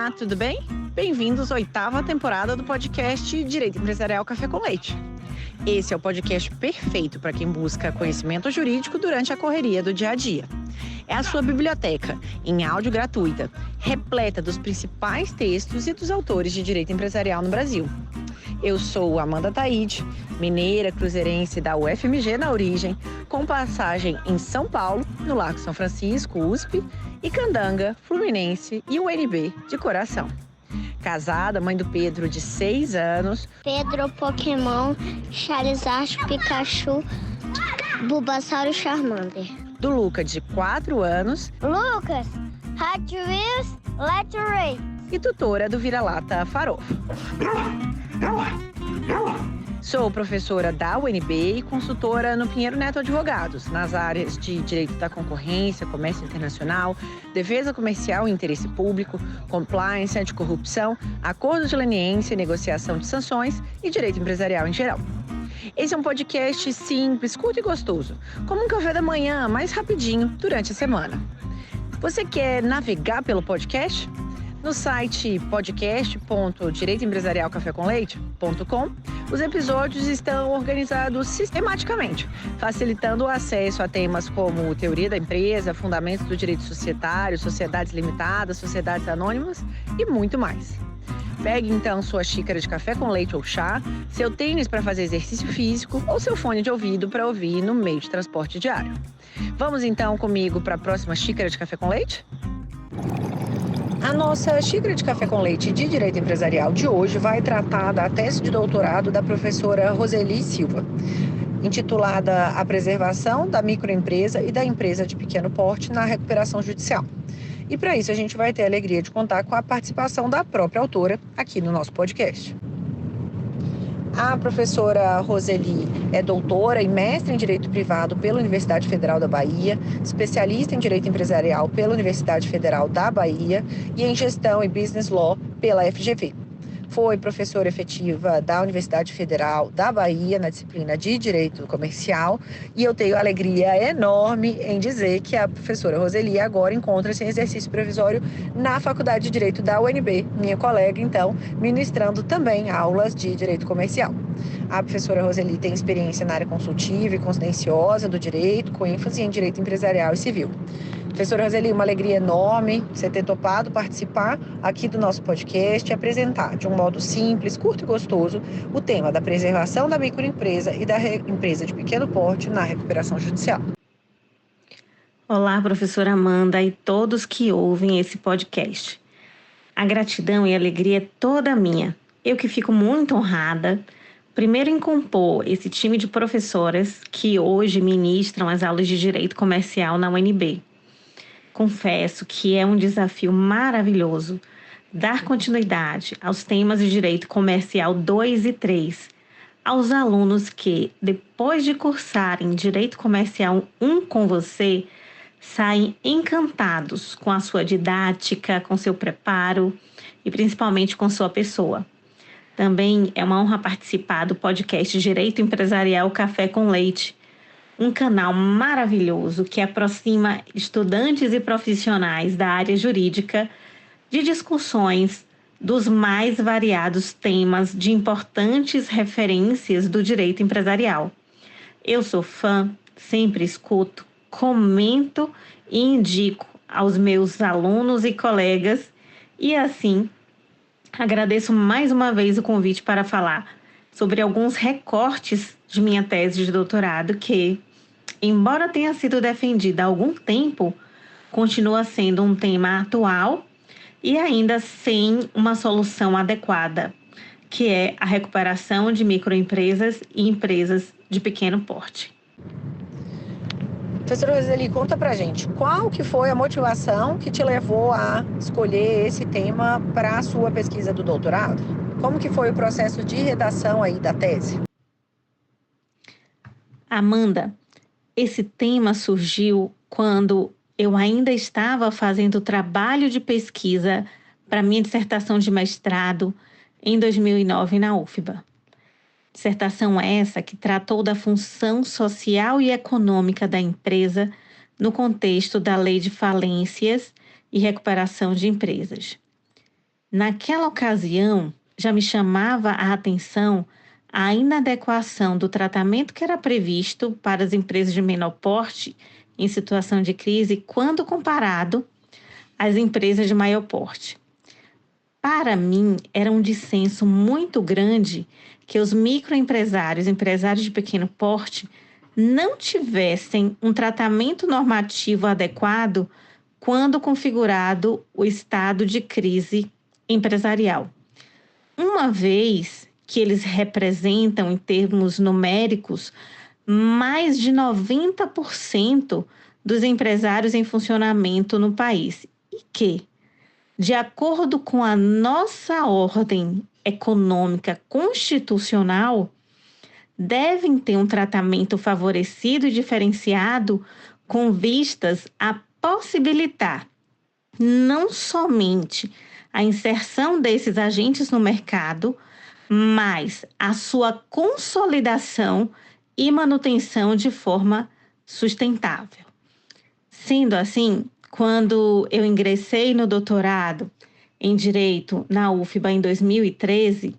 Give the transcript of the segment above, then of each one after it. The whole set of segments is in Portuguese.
Olá, tudo bem? Bem-vindos à 8ª temporada do podcast Direito Empresarial Café com Leite. Esse é o podcast perfeito para quem busca conhecimento jurídico durante a correria do dia a dia. É a sua biblioteca, em áudio gratuita, repleta dos principais textos e dos autores de direito empresarial no Brasil. Eu sou Amanda Taide, mineira cruzeirense da UFMG na origem, com passagem em São Paulo, no Largo São Francisco, USP, e Candanga, Fluminense e UNB de coração. Casada, mãe do Pedro, de 6 anos. Pedro, Pokémon, Charizard, Pikachu, Bulbasaur e Charmander. Do Luca, de 4 anos. Lucas, Hot Wheels, Let's Race. E tutora do Vira-Lata Farofo. Sou professora da UNB e consultora no Pinheiro Neto Advogados, nas áreas de Direito da Concorrência, Comércio Internacional, Defesa Comercial e Interesse Público, Compliance, Anticorrupção, Acordo de Leniência e Negociação de Sanções e Direito Empresarial em geral. Esse é um podcast simples, curto e gostoso, como um café da manhã, mais rapidinho, durante a semana. Você quer navegar pelo podcast? No site podcast.direitoempresarialcafécomleite.com, os episódios estão organizados sistematicamente, facilitando o acesso a temas como teoria da empresa, fundamentos do direito societário, sociedades limitadas, sociedades anônimas e muito mais. Pegue então sua xícara de café com leite ou chá, seu tênis para fazer exercício físico ou seu fone de ouvido para ouvir no meio de transporte diário. Vamos então comigo para a próxima xícara de café com leite? A nossa xícara de café com leite de Direito Empresarial de hoje vai tratar da tese de doutorado da professora Roseli Silva, intitulada A Preservação da Microempresa e da Empresa de Pequeno Porte na Recuperação Judicial. E para isso a gente vai ter a alegria de contar com a participação da própria autora aqui no nosso podcast. A professora Roseli é doutora e mestre em Direito Privado pela Universidade Federal da Bahia, especialista em Direito Empresarial pela Universidade Federal da Bahia e em Gestão e Business Law pela FGV. Foi professora efetiva da Universidade Federal da Bahia na disciplina de Direito Comercial e eu tenho alegria enorme em dizer que a professora Roseli agora encontra-se em exercício provisório na Faculdade de Direito da UNB, minha colega, então, ministrando também aulas de Direito Comercial. A professora Roseli tem experiência na área consultiva e contenciosa do direito, com ênfase em Direito Empresarial e Civil. Professora Roseli, uma alegria enorme você ter topado participar aqui do nosso podcast e apresentar de um modo simples, curto e gostoso o tema da preservação da microempresa e da empresa de pequeno porte na recuperação judicial. Olá, professora Amanda e todos que ouvem esse podcast. A gratidão e a alegria é toda minha. Eu que fico muito honrada, primeiro em compor esse time de professoras que hoje ministram as aulas de Direito Comercial na UNB. Confesso que é um desafio maravilhoso dar continuidade aos temas de Direito Comercial 2 e 3, aos alunos que, depois de cursarem Direito Comercial 1 com você, saem encantados com a sua didática, com seu preparo e principalmente com sua pessoa. Também é uma honra participar do podcast Direito Empresarial Café com Leite, um canal maravilhoso que aproxima estudantes e profissionais da área jurídica de discussões dos mais variados temas de importantes referências do direito empresarial. Eu sou fã, sempre escuto, comento e indico aos meus alunos e colegas e assim agradeço mais uma vez o convite para falar sobre alguns recortes de minha tese de doutorado que, embora tenha sido defendida há algum tempo, continua sendo um tema atual e ainda sem uma solução adequada, que é a recuperação de microempresas e empresas de pequeno porte. Professora Roseli, conta pra gente, qual que foi a motivação que te levou a escolher esse tema para a sua pesquisa do doutorado? Como que foi o processo de redação aí da tese? Amanda, esse tema surgiu quando eu ainda estava fazendo trabalho de pesquisa para minha dissertação de mestrado em 2009 na UFBA. Dissertação essa que tratou da função social e econômica da empresa no contexto da Lei de Falências e Recuperação de Empresas. Naquela ocasião, já me chamava a atenção a inadequação do tratamento que era previsto para as empresas de menor porte em situação de crise quando comparado às empresas de maior porte. Para mim, era um dissenso muito grande que os microempresários, empresários de pequeno porte, não tivessem um tratamento normativo adequado quando configurado o estado de crise empresarial. Uma vez que eles representam, em termos numéricos, mais de 90% dos empresários em funcionamento no país. E que, de acordo com a nossa ordem econômica constitucional, devem ter um tratamento favorecido e diferenciado com vistas a possibilitar não somente a inserção desses agentes no mercado, mas a sua consolidação e manutenção de forma sustentável. Sendo assim, quando eu ingressei no doutorado em Direito na UFBA em 2013,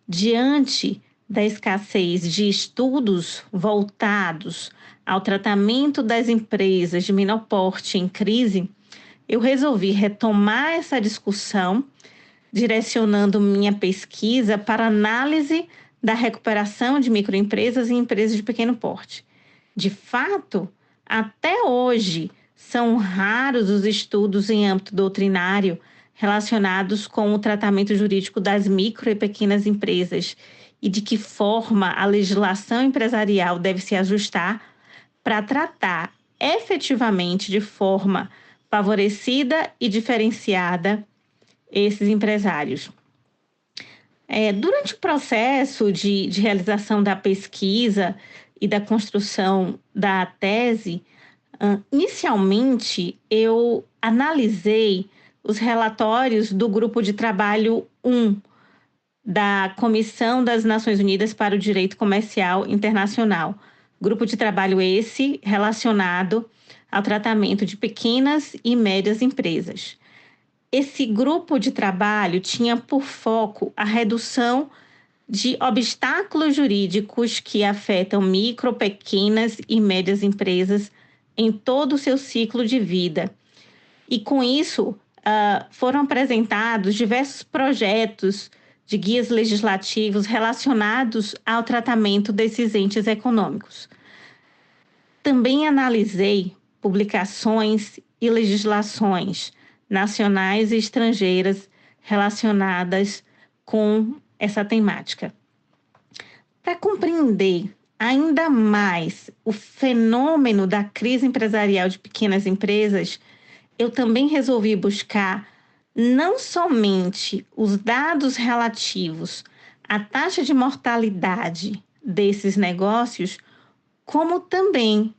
diante da escassez de estudos voltados ao tratamento das empresas de menor porte em crise, eu resolvi retomar essa discussão, direcionando minha pesquisa para análise da recuperação de microempresas e empresas de pequeno porte. De fato, até hoje, são raros os estudos em âmbito doutrinário relacionados com o tratamento jurídico das micro e pequenas empresas e de que forma a legislação empresarial deve se ajustar para tratar efetivamente de forma favorecida e diferenciada esses empresários. Durante o processo de realização da pesquisa e da construção da tese, inicialmente eu analisei os relatórios do Grupo de Trabalho 1 da Comissão das Nações Unidas para o Direito Comercial Internacional. Grupo de trabalho esse relacionado ao tratamento de pequenas e médias empresas. Esse grupo de trabalho tinha por foco a redução de obstáculos jurídicos que afetam micro, pequenas e médias empresas em todo o seu ciclo de vida. E com isso, foram apresentados diversos projetos de guias legislativos relacionados ao tratamento desses entes econômicos. Também analisei publicações e legislações nacionais e estrangeiras relacionadas com essa temática. Para compreender ainda mais o fenômeno da crise empresarial de pequenas empresas, eu também resolvi buscar não somente os dados relativos à taxa de mortalidade desses negócios, como também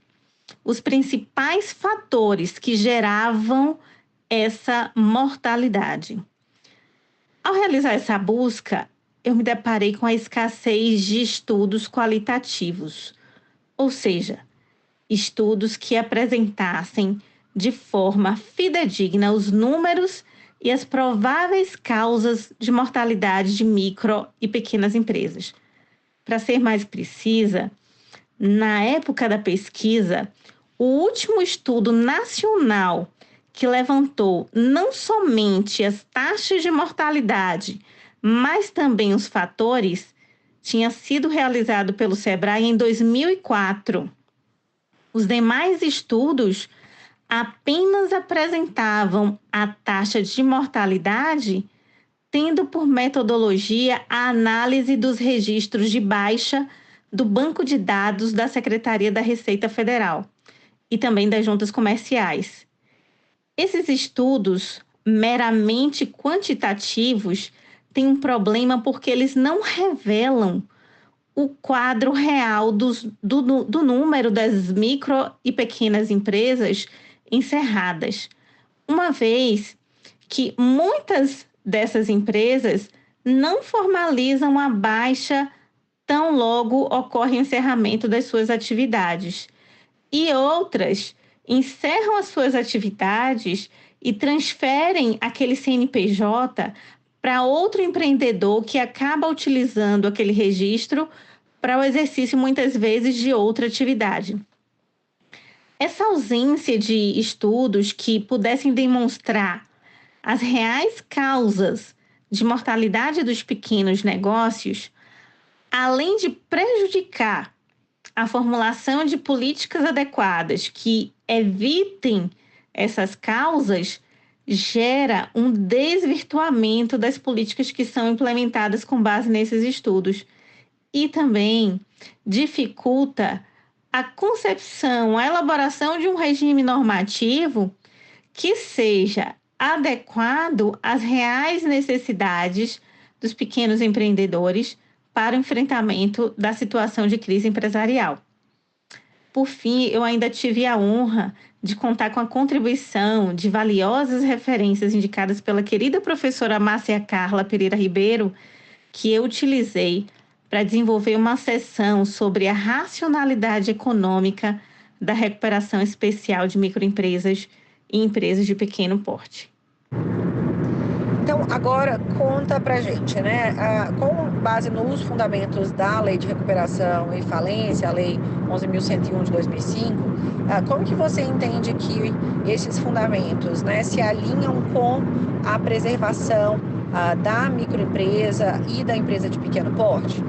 os principais fatores que geravam essa mortalidade. Ao realizar essa busca, eu me deparei com a escassez de estudos qualitativos, ou seja, estudos que apresentassem de forma fidedigna os números e as prováveis causas de mortalidade de micro e pequenas empresas. Para ser mais precisa, na época da pesquisa, o último estudo nacional que levantou não somente as taxas de mortalidade, mas também os fatores, tinha sido realizado pelo SEBRAE em 2004. Os demais estudos apenas apresentavam a taxa de mortalidade, tendo por metodologia a análise dos registros de baixa do Banco de Dados da Secretaria da Receita Federal e também das juntas comerciais. Esses estudos meramente quantitativos têm um problema porque eles não revelam o quadro real do número das micro e pequenas empresas encerradas, uma vez que muitas dessas empresas não formalizam a baixa tão logo ocorre o encerramento das suas atividades, e outras encerram as suas atividades e transferem aquele CNPJ para outro empreendedor que acaba utilizando aquele registro para o exercício, muitas vezes, de outra atividade. Essa ausência de estudos que pudessem demonstrar as reais causas de mortalidade dos pequenos negócios, além de prejudicar a formulação de políticas adequadas que evitem essas causas, gera um desvirtuamento das políticas que são implementadas com base nesses estudos e também dificulta a concepção, a elaboração de um regime normativo que seja adequado às reais necessidades dos pequenos empreendedores para o enfrentamento da situação de crise empresarial. Por fim, eu ainda tive a honra de contar com a contribuição de valiosas referências indicadas pela querida professora Márcia Carla Pereira Ribeiro, que eu utilizei para desenvolver uma sessão sobre a racionalidade econômica da recuperação especial de microempresas e empresas de pequeno porte. Então, agora conta pra gente, né? Com base nos fundamentos da Lei de Recuperação e Falência, a Lei 11.101 de 2005, como que você entende que esses fundamentos, né, se alinham com a preservação da microempresa e da empresa de pequeno porte?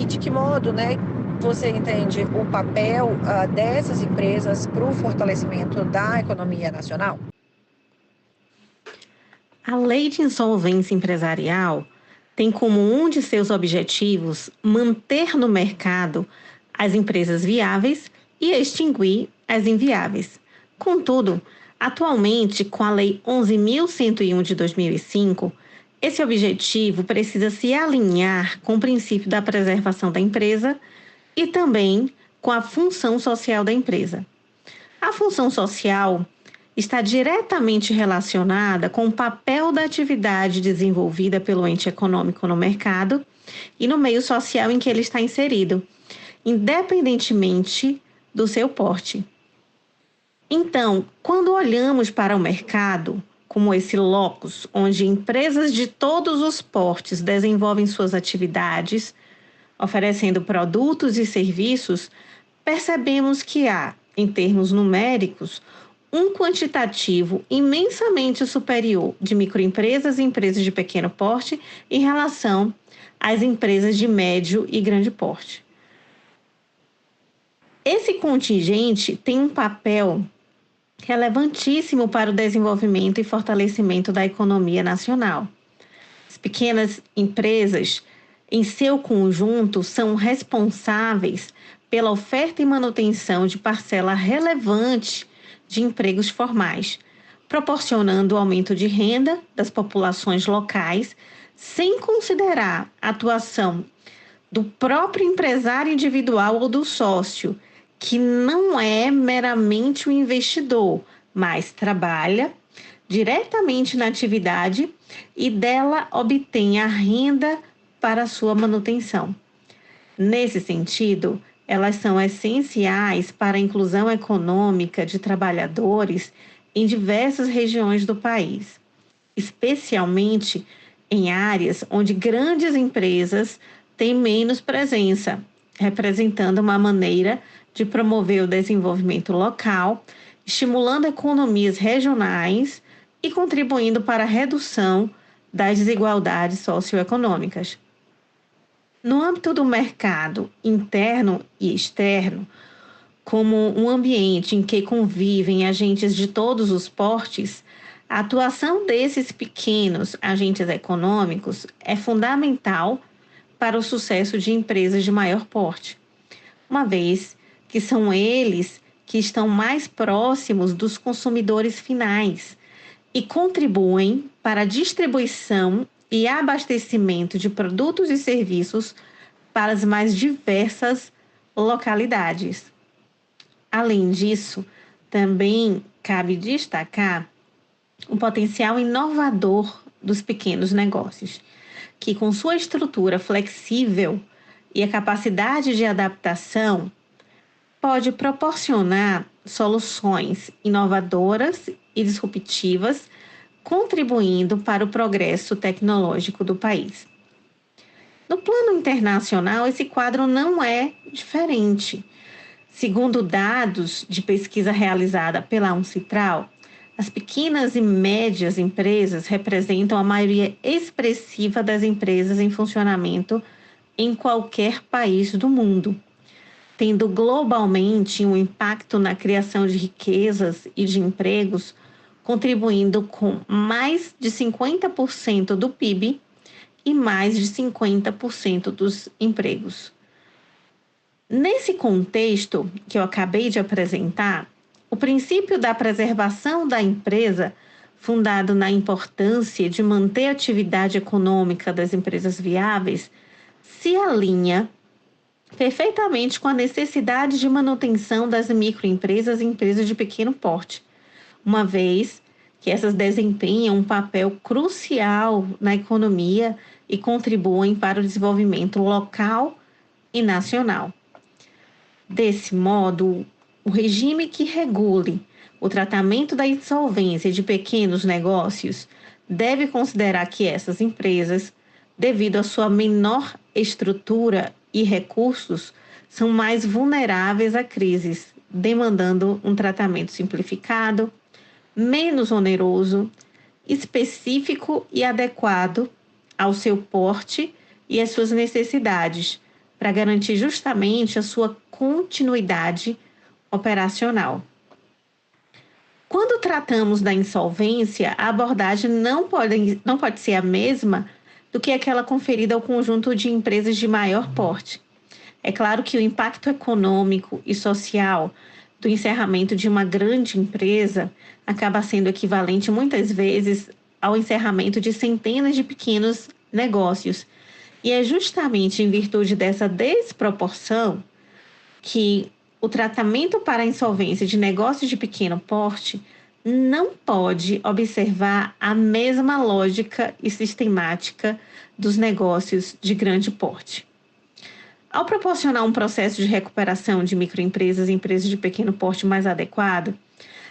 E de que modo, né, você entende o papel dessas empresas para o fortalecimento da economia nacional? A Lei de Insolvência Empresarial tem como um de seus objetivos manter no mercado as empresas viáveis e extinguir as inviáveis. Contudo, atualmente, com a Lei 11.101 de 2005, esse objetivo precisa se alinhar com o princípio da preservação da empresa e também com a função social da empresa. A função social está diretamente relacionada com o papel da atividade desenvolvida pelo ente econômico no mercado e no meio social em que ele está inserido, independentemente do seu porte. Então, quando olhamos para o mercado como esse locus onde empresas de todos os portes desenvolvem suas atividades, oferecendo produtos e serviços, percebemos que há, em termos numéricos, um quantitativo imensamente superior de microempresas e empresas de pequeno porte em relação às empresas de médio e grande porte. Esse contingente tem um papel relevantíssimo para o desenvolvimento e fortalecimento da economia nacional. As pequenas empresas, em seu conjunto, são responsáveis pela oferta e manutenção de parcela relevante de empregos formais, proporcionando o aumento de renda das populações locais, sem considerar a atuação do próprio empresário individual ou do sócio, que não é meramente um investidor, mas trabalha diretamente na atividade e dela obtém a renda para sua manutenção. Nesse sentido, elas são essenciais para a inclusão econômica de trabalhadores em diversas regiões do país, especialmente em áreas onde grandes empresas têm menos presença, representando uma maneira de promover o desenvolvimento local, estimulando economias regionais e contribuindo para a redução das desigualdades socioeconômicas. No âmbito do mercado interno e externo, como um ambiente em que convivem agentes de todos os portes, a atuação desses pequenos agentes econômicos é fundamental para o sucesso de empresas de maior porte, uma vez que são eles que estão mais próximos dos consumidores finais e contribuem para a distribuição e abastecimento de produtos e serviços para as mais diversas localidades. Além disso, também cabe destacar o potencial inovador dos pequenos negócios, que com sua estrutura flexível e a capacidade de adaptação, pode proporcionar soluções inovadoras e disruptivas contribuindo para o progresso tecnológico do país. No plano internacional, esse quadro não é diferente. Segundo dados de pesquisa realizada pela Uncitral, as pequenas e médias empresas representam a maioria expressiva das empresas em funcionamento em qualquer país do mundo, tendo globalmente um impacto na criação de riquezas e de empregos, contribuindo com mais de 50% do PIB e mais de 50% dos empregos. Nesse contexto que eu acabei de apresentar, o princípio da preservação da empresa, fundado na importância de manter a atividade econômica das empresas viáveis, se alinha perfeitamente com a necessidade de manutenção das microempresas e empresas de pequeno porte, uma vez que essas desempenham um papel crucial na economia e contribuem para o desenvolvimento local e nacional. Desse modo, o regime que regule o tratamento da insolvência de pequenos negócios deve considerar que essas empresas, devido à sua menor estrutura e recursos, são mais vulneráveis a crises, demandando um tratamento simplificado, menos oneroso, específico e adequado ao seu porte e às suas necessidades, para garantir justamente a sua continuidade operacional. Quando tratamos da insolvência, a abordagem não pode ser a mesma do que aquela conferida ao conjunto de empresas de maior porte. É claro que o impacto econômico e social do encerramento de uma grande empresa acaba sendo equivalente muitas vezes ao encerramento de centenas de pequenos negócios. E é justamente em virtude dessa desproporção que o tratamento para a insolvência de negócios de pequeno porte não pode observar a mesma lógica e sistemática dos negócios de grande porte. Ao proporcionar um processo de recuperação de microempresas e empresas de pequeno porte mais adequado,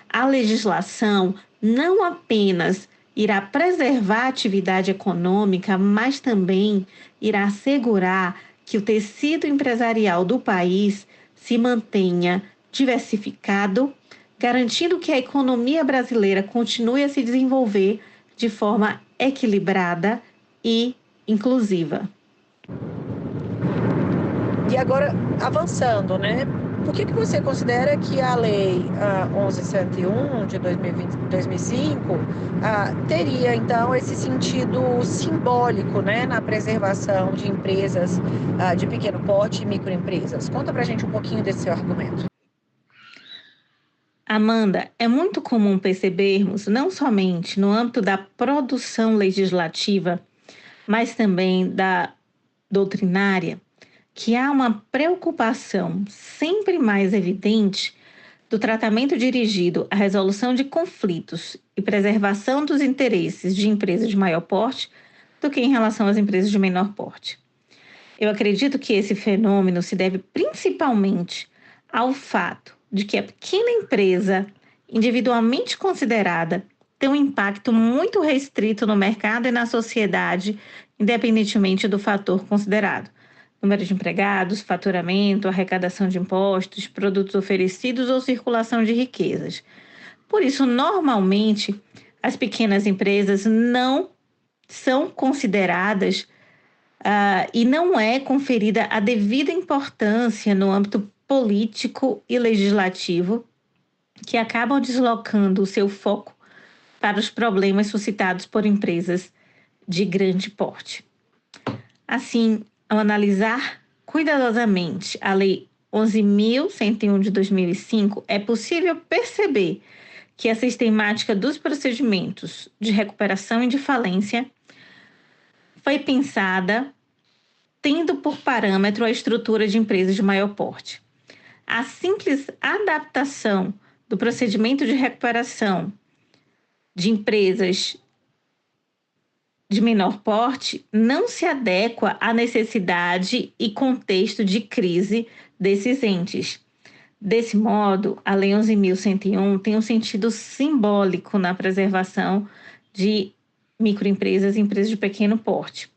a legislação não apenas irá preservar a atividade econômica, mas também irá assegurar que o tecido empresarial do país se mantenha diversificado, garantindo que a economia brasileira continue a se desenvolver de forma equilibrada e inclusiva. E agora, avançando, né? Por que você considera que a Lei 11.101 de 2005 teria, então, esse sentido simbólico, né, na preservação de empresas de pequeno porte e microempresas? Conta pra gente um pouquinho desse seu argumento. Amanda, é muito comum percebermos, não somente no âmbito da produção legislativa, mas também da doutrinária, que há uma preocupação sempre mais evidente do tratamento dirigido à resolução de conflitos e preservação dos interesses de empresas de maior porte do que em relação às empresas de menor porte. Eu acredito que esse fenômeno se deve principalmente ao fato de que a pequena empresa, individualmente considerada, tem um impacto muito restrito no mercado e na sociedade, independentemente do fator considerado. Número de empregados, faturamento, arrecadação de impostos, produtos oferecidos ou circulação de riquezas. Por isso, normalmente, as pequenas empresas não são consideradas e não é conferida a devida importância no âmbito político e legislativo, que acabam deslocando o seu foco para os problemas suscitados por empresas de grande porte. Assim, ao analisar cuidadosamente a Lei 11.101 de 2005, é possível perceber que a sistemática dos procedimentos de recuperação e de falência foi pensada tendo por parâmetro a estrutura de empresas de maior porte. A simples adaptação do procedimento de recuperação de empresas de menor porte não se adequa à necessidade e contexto de crise desses entes. Desse modo, a Lei 11.101 tem um sentido simbólico na preservação de microempresas e empresas de pequeno porte.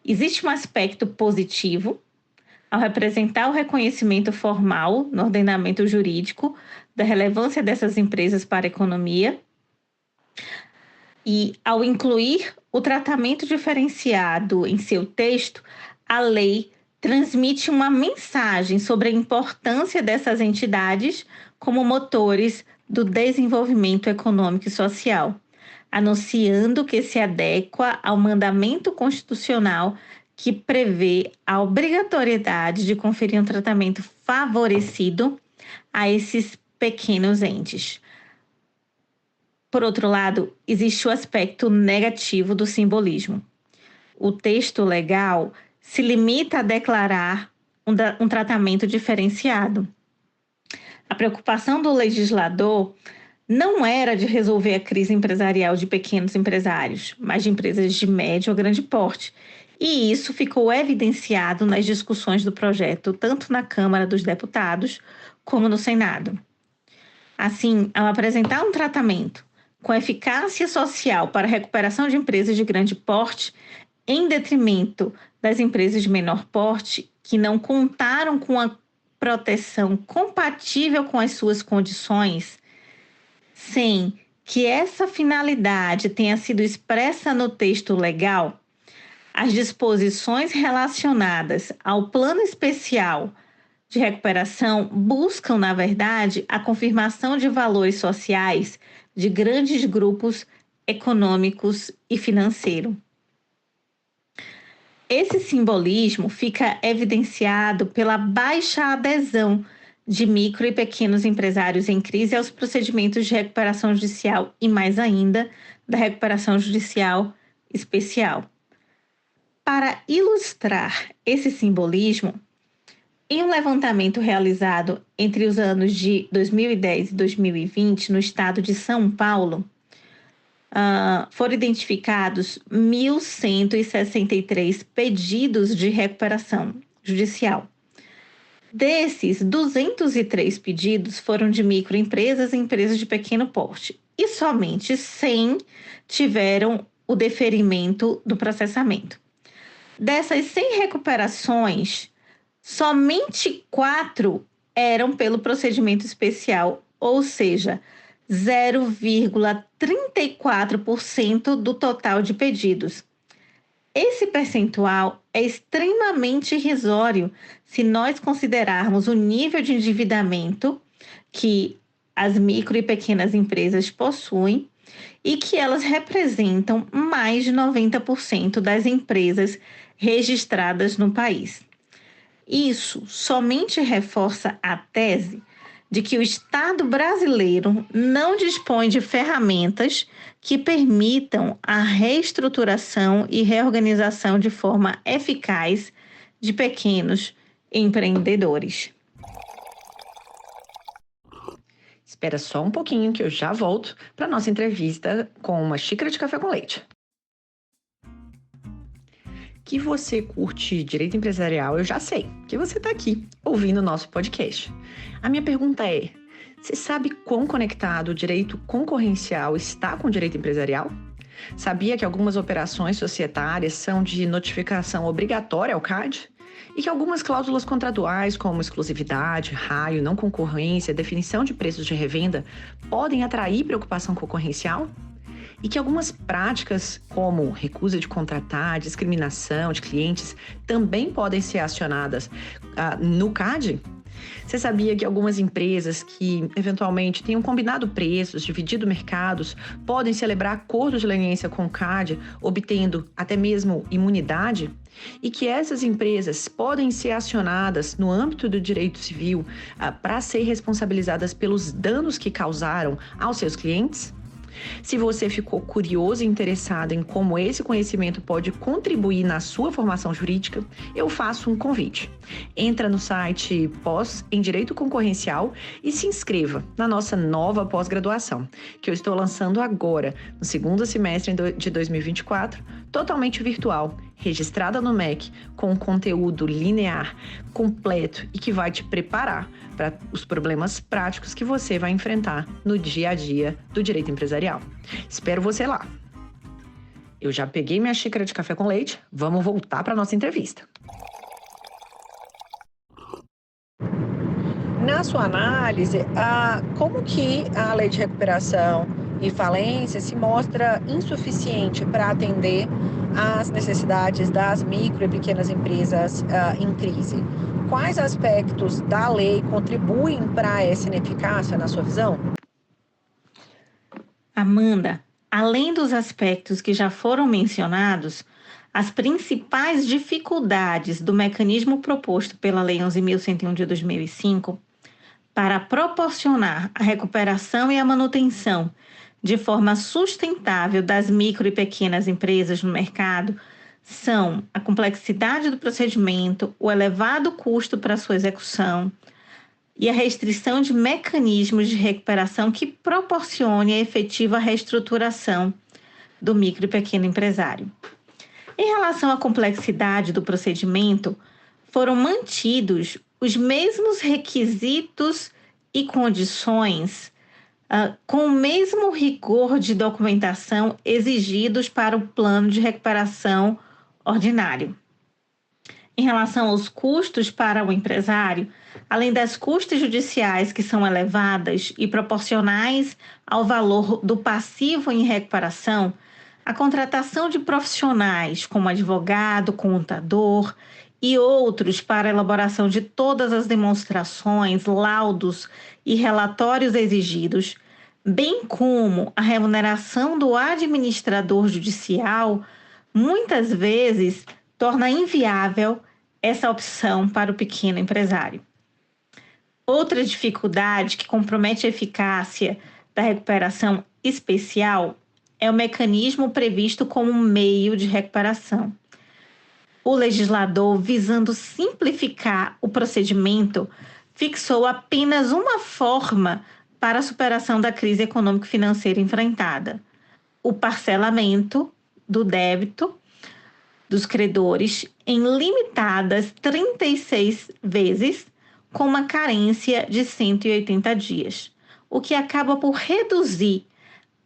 Existe um aspecto positivo ao representar o reconhecimento formal no ordenamento jurídico da relevância dessas empresas para a economia e ao incluir o tratamento diferenciado em seu texto, a lei transmite uma mensagem sobre a importância dessas entidades como motores do desenvolvimento econômico e social, anunciando que se adequa ao mandamento constitucional que prevê a obrigatoriedade de conferir um tratamento favorecido a esses pequenos entes. Por outro lado, existe o aspecto negativo do simbolismo. O texto legal se limita a declarar um tratamento diferenciado. A preocupação do legislador não era de resolver a crise empresarial de pequenos empresários, mas de empresas de médio a grande porte. E isso ficou evidenciado nas discussões do projeto, tanto na Câmara dos Deputados como no Senado. Assim, ao apresentar um tratamento com eficácia social para a recuperação de empresas de grande porte, em detrimento das empresas de menor porte, que não contaram com a proteção compatível com as suas condições, sem que essa finalidade tenha sido expressa no texto legal, as disposições relacionadas ao plano especial de recuperação buscam, na verdade, a confirmação de valores sociais de grandes grupos econômicos e financeiros. Esse simbolismo fica evidenciado pela baixa adesão de micro e pequenos empresários em crise aos procedimentos de recuperação judicial e, mais ainda, da recuperação judicial especial. Para ilustrar esse simbolismo, em um levantamento realizado entre os anos de 2010 e 2020 no estado de São Paulo, foram identificados 1.163 pedidos de recuperação judicial. Desses, 203 pedidos foram de microempresas e empresas de pequeno porte, e somente 100 tiveram o deferimento do processamento. Dessas 100 recuperações, somente 4 eram pelo procedimento especial, ou seja, 0,34% do total de pedidos. Esse percentual é extremamente irrisório se nós considerarmos o nível de endividamento que as micro e pequenas empresas possuem e que elas representam mais de 90% das empresas registradas no país. Isso somente reforça a tese de que o Estado brasileiro não dispõe de ferramentas que permitam a reestruturação e reorganização de forma eficaz de pequenos empreendedores. Espera só um pouquinho que eu já volto para a nossa entrevista com uma xícara de café com leite. Que você curte direito empresarial, eu já sei, que você está aqui ouvindo o nosso podcast. A minha pergunta é, você sabe quão conectado o direito concorrencial está com o direito empresarial? Sabia que algumas operações societárias são de notificação obrigatória ao CAD? E que algumas cláusulas contratuais, como exclusividade, raio, não concorrência, definição de preços de revenda, podem atrair preocupação concorrencial? E que algumas práticas, como recusa de contratar, discriminação de clientes, também podem ser acionadas no CAD? Você sabia que algumas empresas que, eventualmente, tenham combinado preços, dividido mercados, podem celebrar acordos de leniência com o CAD, obtendo até mesmo imunidade? E que essas empresas podem ser acionadas no âmbito do direito civil para ser responsabilizadas pelos danos que causaram aos seus clientes? Se você ficou curioso e interessado em como esse conhecimento pode contribuir na sua formação jurídica, eu faço um convite. Entra no site Pós em Direito Concorrencial e se inscreva na nossa nova pós-graduação, que eu estou lançando agora, no segundo semestre de 2024, totalmente virtual, registrada no MEC, com um conteúdo linear, completo e que vai te preparar para os problemas práticos que você vai enfrentar no dia a dia do direito empresarial. Espero você lá! Eu já peguei minha xícara de café com leite, vamos voltar para nossa entrevista. Na sua análise, como que a lei de recuperação e falência se mostra insuficiente para atender às necessidades das micro e pequenas empresas em crise? Quais aspectos da lei contribuem para essa ineficácia, na sua visão? Amanda, além dos aspectos que já foram mencionados, as principais dificuldades do mecanismo proposto pela Lei 11.101 de 2005 para proporcionar a recuperação e a manutenção de forma sustentável das micro e pequenas empresas no mercado são a complexidade do procedimento, o elevado custo para sua execução e a restrição de mecanismos de recuperação que proporcione a efetiva reestruturação do micro e pequeno empresário. Em relação à complexidade do procedimento, foram mantidos os mesmos requisitos e condições com o mesmo rigor de documentação exigidos para o plano de recuperação ordinário. Em relação aos custos para o empresário, além das custas judiciais que são elevadas e proporcionais ao valor do passivo em recuperação, a contratação de profissionais como advogado, contador e outros para a elaboração de todas as demonstrações, laudos e relatórios exigidos, bem como a remuneração do administrador judicial, muitas vezes torna inviável essa opção para o pequeno empresário. Outra dificuldade que compromete a eficácia da recuperação especial é o mecanismo previsto como meio de recuperação. O legislador, visando simplificar o procedimento, fixou apenas uma forma para a superação da crise econômico-financeira enfrentada: o parcelamento do débito dos credores em limitadas 36 vezes, com uma carência de 180 dias, o que acaba por reduzir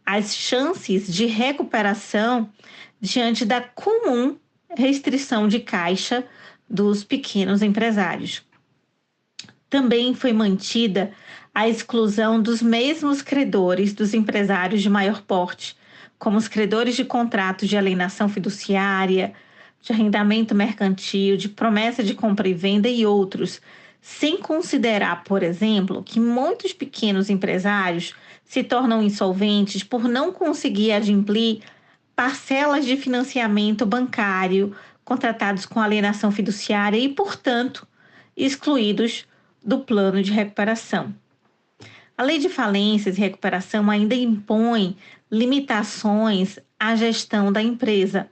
as chances de recuperação diante da comum restrição de caixa dos pequenos empresários. Também foi mantida a exclusão dos mesmos credores dos empresários de maior porte, como os credores de contratos de alienação fiduciária, de arrendamento mercantil, de promessa de compra e venda e outros, sem considerar, por exemplo, que muitos pequenos empresários se tornam insolventes por não conseguir adimplir parcelas de financiamento bancário contratados com alienação fiduciária e, portanto, excluídos do plano de recuperação. A Lei de Falências e Recuperação ainda impõe limitações à gestão da empresa,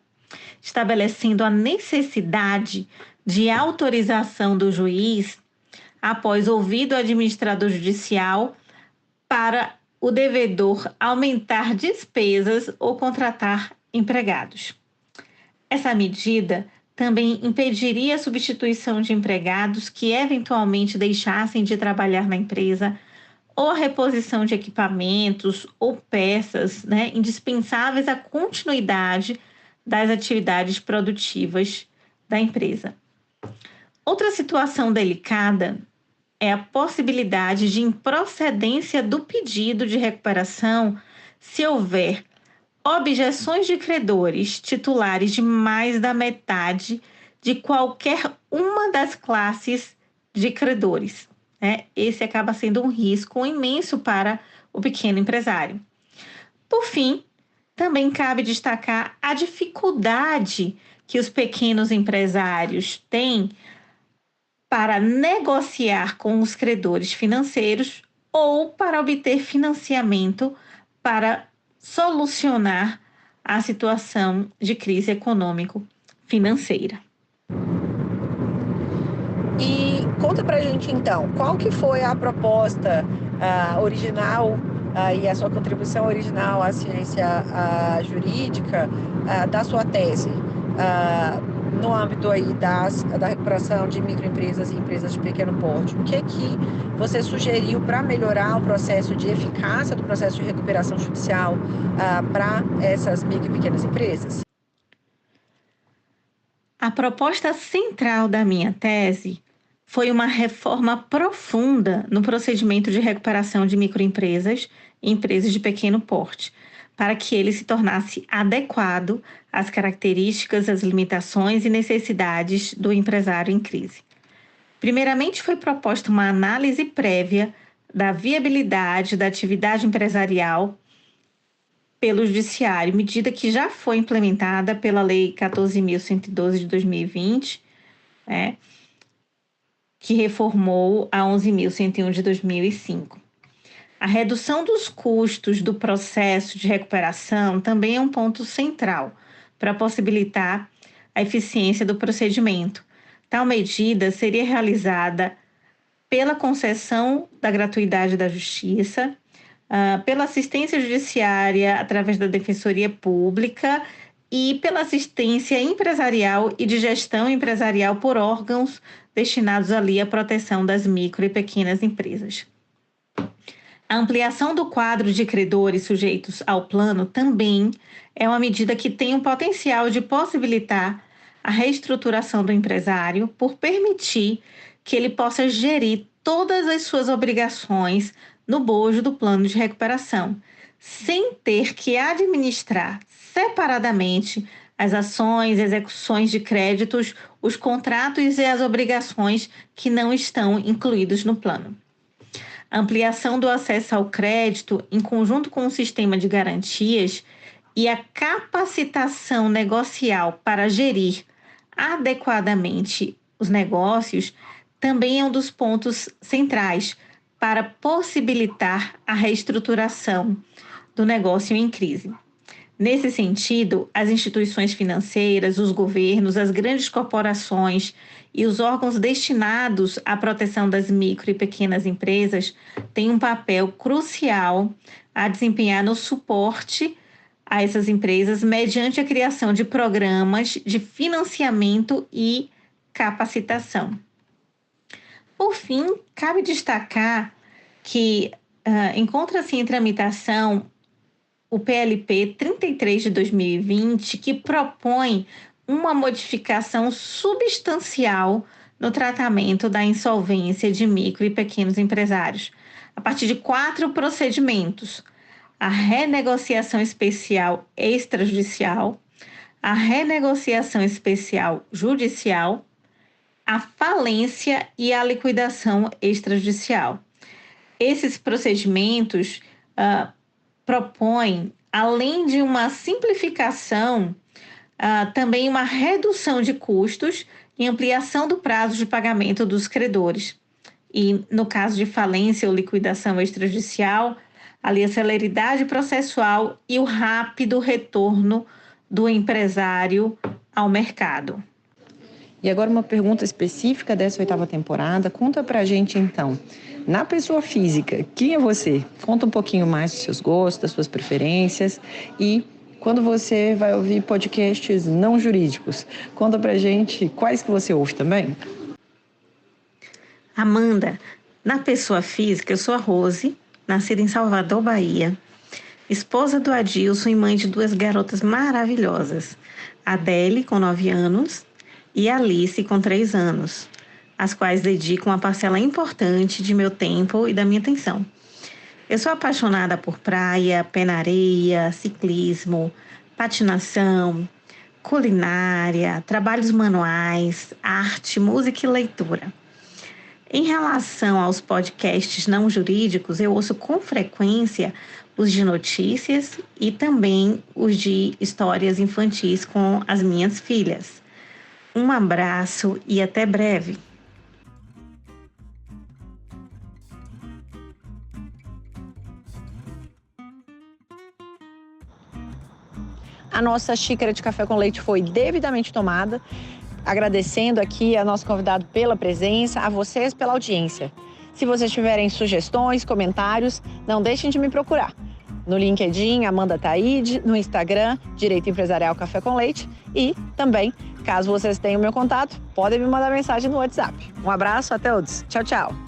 estabelecendo a necessidade de autorização do juiz após ouvido o administrador judicial para o devedor aumentar despesas ou contratar empregados. Essa medida também impediria a substituição de empregados que eventualmente deixassem de trabalhar na empresa ou a reposição de equipamentos ou peças, indispensáveis à continuidade das atividades produtivas da empresa. Outra situação delicada é a possibilidade de improcedência do pedido de recuperação se houver objeções de credores titulares de mais da metade de qualquer uma das classes de credores. Esse acaba sendo um risco imenso para o pequeno empresário. Por fim, também cabe destacar a dificuldade que os pequenos empresários têm para negociar com os credores financeiros ou para obter financiamento para solucionar a situação de crise econômico-financeira. E conta pra gente então, qual que foi a proposta original e a sua contribuição original à ciência jurídica da sua tese no âmbito aí da recuperação de microempresas e empresas de pequeno porte. O que é que você sugeriu para melhorar o processo de eficácia do processo de recuperação judicial para essas micro e pequenas empresas? A proposta central da minha tese foi uma reforma profunda no procedimento de recuperação de microempresas e empresas de pequeno porte, para que ele se tornasse adequado às características, às limitações e necessidades do empresário em crise. Primeiramente, foi proposta uma análise prévia da viabilidade da atividade empresarial pelo Judiciário, medida que já foi implementada pela Lei 14.112 de 2020, que reformou a 11.101 de 2005. A redução dos custos do processo de recuperação também é um ponto central para possibilitar a eficiência do procedimento. Tal medida seria realizada pela concessão da gratuidade da justiça, pela assistência judiciária através da Defensoria Pública e pela assistência empresarial e de gestão empresarial por órgãos destinados ali à proteção das micro e pequenas empresas. A ampliação do quadro de credores sujeitos ao plano também é uma medida que tem o potencial de possibilitar a reestruturação do empresário por permitir que ele possa gerir todas as suas obrigações no bojo do plano de recuperação, sem ter que administrar separadamente as ações, execuções de créditos, os contratos e as obrigações que não estão incluídos no plano. A ampliação do acesso ao crédito, em conjunto com o sistema de garantias e a capacitação negocial para gerir adequadamente os negócios, também é um dos pontos centrais para possibilitar a reestruturação do negócio em crise. Nesse sentido, as instituições financeiras, os governos, as grandes corporações e os órgãos destinados à proteção das micro e pequenas empresas têm um papel crucial a desempenhar no suporte a essas empresas mediante a criação de programas de financiamento e capacitação. Por fim, cabe destacar que encontra-se em tramitação o PLP 33 de 2020, que propõe uma modificação substancial no tratamento da insolvência de micro e pequenos empresários, a partir de 4 procedimentos: a renegociação especial extrajudicial, a renegociação especial judicial, a falência e a liquidação extrajudicial. Esses procedimentos propõem, além de uma simplificação, também uma redução de custos e ampliação do prazo de pagamento dos credores. E, no caso de falência ou liquidação extrajudicial, ali a celeridade processual e o rápido retorno do empresário ao mercado. E agora uma pergunta específica dessa 8ª temporada. Conta pra gente então, na pessoa física, quem é você? Conta um pouquinho mais dos seus gostos, das suas preferências e quando você vai ouvir podcasts não jurídicos, conta pra gente quais que você ouve também. Amanda, na pessoa física eu sou a Rose, nascida em Salvador, Bahia, esposa do Adilson e mãe de 2 garotas maravilhosas, Adele, com 9 anos, e Alice, com 3 anos, as quais dedico uma parcela importante de meu tempo e da minha atenção. Eu sou apaixonada por praia, pé na areia, ciclismo, patinação, culinária, trabalhos manuais, arte, música e leitura. Em relação aos podcasts não jurídicos, eu ouço com frequência os de notícias e também os de histórias infantis com as minhas filhas. Um abraço e até breve. A nossa xícara de café com leite foi devidamente tomada. Agradecendo aqui a nosso convidado pela presença, a vocês pela audiência. Se vocês tiverem sugestões, comentários, não deixem de me procurar. No LinkedIn, Amanda Taide, no Instagram, Direito Empresarial Café com Leite e também, caso vocês tenham meu contato, podem me mandar mensagem no WhatsApp. Um abraço a todos. Tchau, tchau.